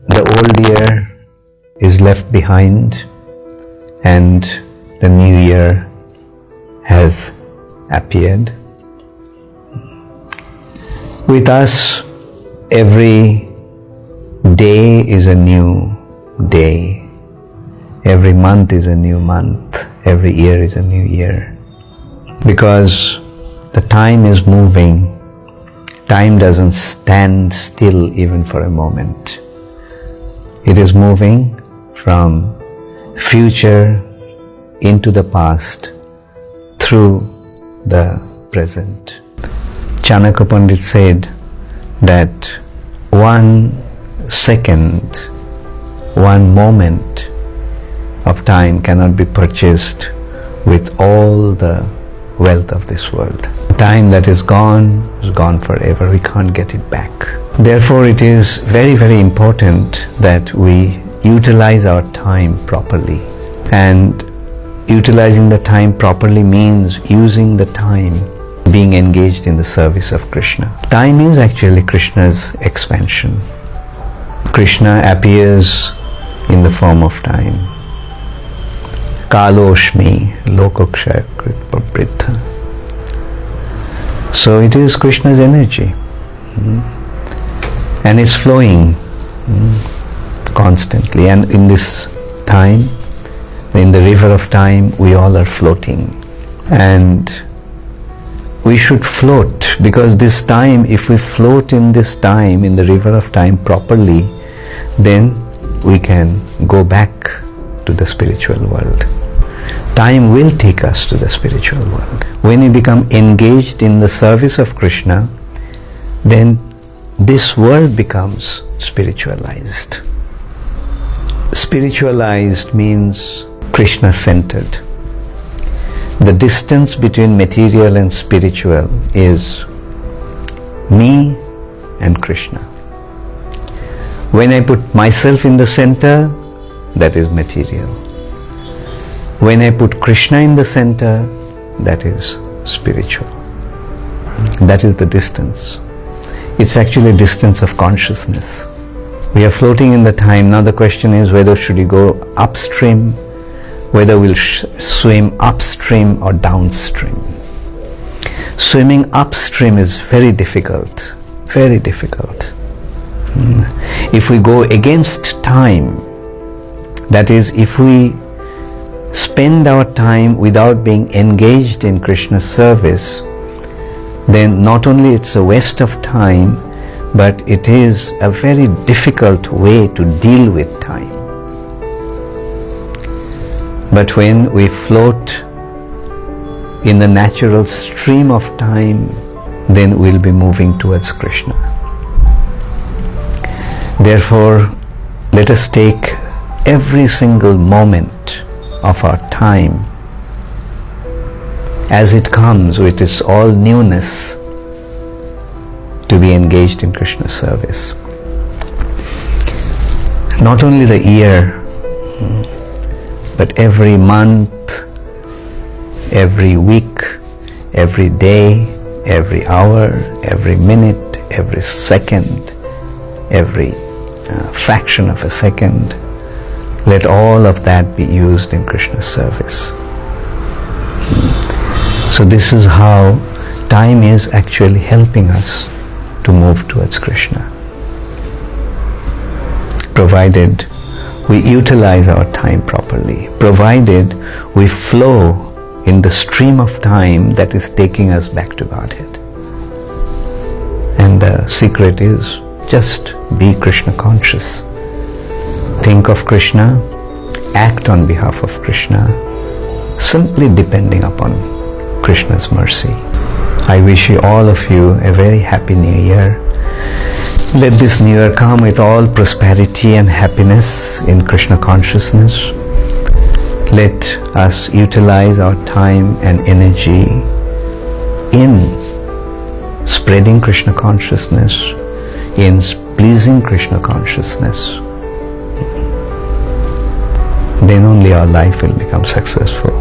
The old year is left behind and the new year has appeared. With us, every day is a new day. Every month is a new month. Every year is a new year. Because the time is moving. Time doesn't stand still even for a moment. It is moving from future into the past through the present. Chanakya Pandit said that 1 second, 1 moment of time cannot be purchased with all the wealth of this world. Time that is gone forever. We can't get it back. Therefore, it is very, very important that we utilize our time properly. And utilizing the time properly means using the time being engaged in the service of Krishna. Time is actually Krishna's expansion. Krishna appears in the form of time. Kaloshmi lokokshaya kritpapritha. So it is Krishna's energy. And it's flowing constantly. And in this time, in the river of time, we all are floating. And we should float, because this time, if we float in this time, in the river of time properly, then we can go back to the spiritual world. Time will take us to the spiritual world. When we become engaged in the service of Krishna, then this world becomes spiritualized. Spiritualized means Krishna-centered. The distance between material and spiritual is me and Krishna. When I put myself in the center, that is material. When I put Krishna in the center, that is spiritual. That is the distance. It's actually a distance of consciousness. We are floating in the time. Now the question is whether should we go upstream, whether we'll swim upstream or downstream. Swimming upstream is very difficult, very difficult. If we go against time, that is, if we spend our time without being engaged in Krishna's service, then not only it's a waste of time, but it is a very difficult way to deal with time. But when we float in the natural stream of time, then we'll be moving towards Krishna. Therefore, let us take every single moment of our time as it comes with its all newness to be engaged in Krishna's service. Not only the year, but every month, every week, every day, every hour, every minute, every second, every fraction of a second, let all of that be used in Krishna's service. So this is how time is actually helping us to move towards Krishna, provided we utilize our time properly, provided we flow in the stream of time that is taking us back to Godhead. And the secret is just be Krishna conscious. Think of Krishna, act on behalf of Krishna, simply depending upon Krishna's mercy. I wish all of you a very happy new year. Let this new year come with all prosperity and happiness in Krishna consciousness. Let us utilize our time and energy in spreading Krishna consciousness, in pleasing Krishna consciousness. Then only our life will become successful.